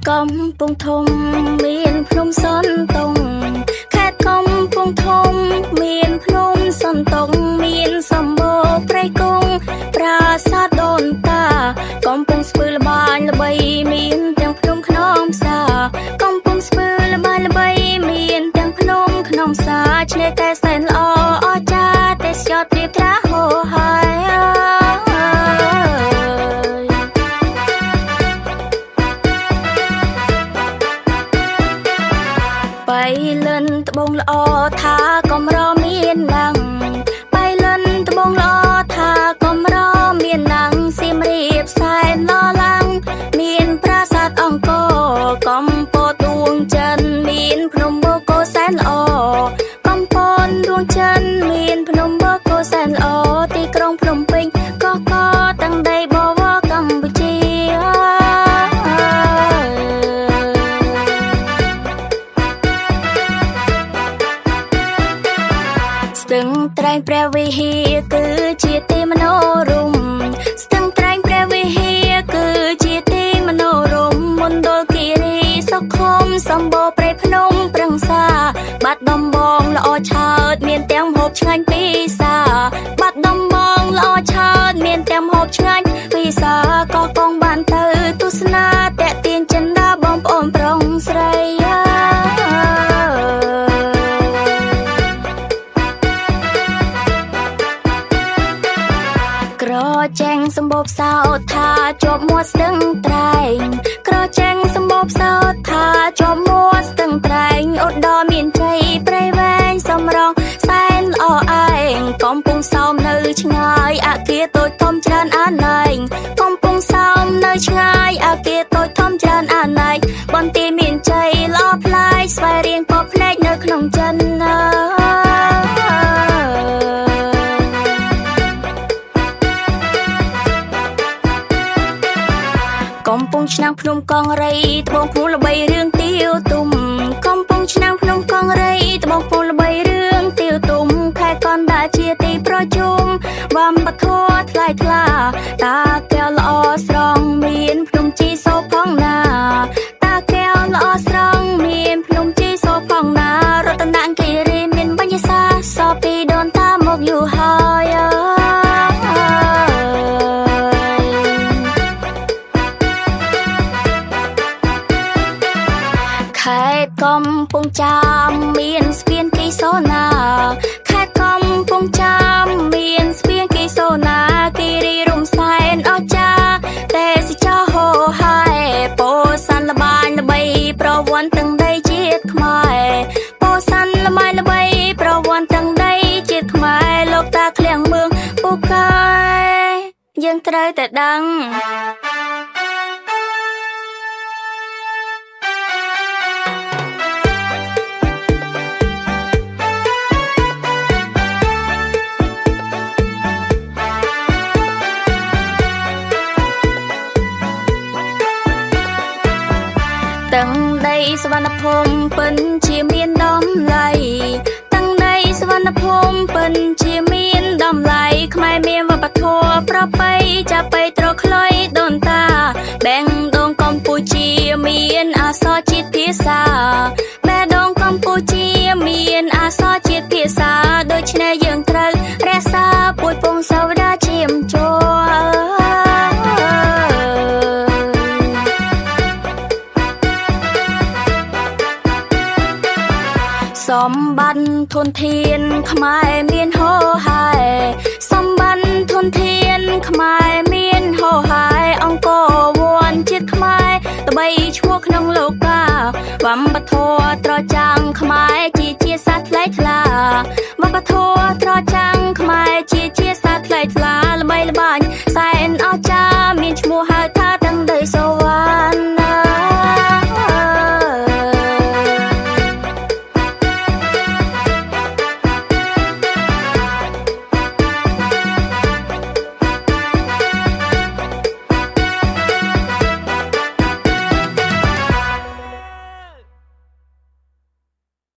កំពុងធំមានភ្នំសនតុងខេត្តកំពុងធំមានភ្នំសនតុងមានសម្បូរព្រៃកុងប្រាសាទដូនតាកំពុងស្ពឺល្បាញល្បីមានទាំងភ្នំខ្នងផ្សាកំពុងស្ពឺល្បាញល្បីមានទាំងភ្នំខ្នងផ្សាឆ្នេរកែសែនល្អអស្ចារ្យទេសចរត្រៀបត្រាហូរហើយបៃលិនត្បូងល្អថាកំរមានណាំងបៃលិនត្បូងល្អថាកំរមានណាំងសៀមរាបសែនឡឡាំងមានប្រាសាទអង្គរកំពតដួងច័ន្ទមានភ្នំបូកគោសែនល្អកំពតដួងច័ន្ទមានភ្នំបូកគោសែនល្អទីក្រុងភ្នំពេញកកទាំងដីបវរកម្ពុជាស្ទឹងត្រែងព្រះវិហារគឺជាទីមនោរម្យស្ទឹងត្រែងព្រះវិហារគឺជាទីមនោរម្យមណ្ឌលគិរីសុខុមសម្បូរព្រៃភ្នំប្រឹងសាបាត់ដំបងល្អឆើតមានទាំងម្ហូបឆ្ងាញ់ពិសាបាត់ដំបងល្អឆើតមានទាំងម្ហូបឆ្ងាញ់ពិសាក៏កងបានទៅទស្សនាតាក់ទាញចិន្តាបងប្អូនប្រុងស្រីក្រចែងសម្បូរផ្សោតថាជាប់មាត់ស្ទឹងត្រែងក្រចែងសម្បូរផ្សោតថាជាប់មាត់ស្ទឹងត្រែងឧត្តរមានជ័យព្រៃវែងសំរងសែនល្អឯងកំពុងសោមនៅឆ្ងាយអគារតូចធំច្រើនអាណែងកំពុងសោមនៅឆ្ងាយអគារតូចធំច្រើនអាណែងបន្ទាយមានជ័យល្អផ្លាយស្វែងរៀងពកភ្នែកនៅក្នុងចិនកំពុងឆ្នាំងភ្នំកងរៃត្បូងភ្នំល្បីរឿងទាវទុំកំពុងឆ្នាំងភ្នំកងរៃត្បូងភ្នំល្បីរឿងទាវទុំខែកណ្ដាលជាទីប្រជុំវ៉ាំបធរថ្លៃថ្លាតាកែវល្អស្រងមានភ្នំជីសោផងណាតាកែវល្អស្រងមានភ្នំជីសោផងណារតនគិរីមានបញ្ញាសាសពីដូនតាមកយូរហើយខេត្តកំពង់ចាមមានស្ពានគីសូណាខេត្តកំពង់ចាមមានស្ពានគីសូណាគិរីរំសែនអស្ចារ្យទេសចរហូរហើយពោធិ៍សាត់ល្បាញល្បីប្រវត្តិទាំងដីជាតិខ្មែរពោធិ៍សាត់ល្បាញល្បីប្រវត្តិទាំងដីជាតិខ្មែរលោកតាឃ្លាំងមឿងពូកែយើងត្រូវតែដឹងទាំងដីសវណ្ណភូមិពិនជាមានតម្លៃទាំងដីសវណ្ណភូមិពិនជាមានតម្លៃខ្មែរមានវប្បធម៌ប្រពៃចាប៉ីត្រខ្លុយដូនតាបេងដូងកម្ពុជាមានអក្សរជាតិភាសាបេងដូងកម្ពុជាមានអក្សរជាតិភាសាដូច្នេះយើងត្រូវរក្សាពូជពង្សសាវតាឈាមជ័រសម្បត្តិធនធានខ្មែរមានហូរហើយសម្បត្តិធនធានខ្មែរមានហូរហើយអង្គរវ័នជាតិខ្មែរល្បីឈ្មោះក្នុងលោកាវប្បធម៌ត្រចាំងខ្មែរជាជាតិសាសន៍ថ្លៃថ្លាវប្បធម៌ត្រ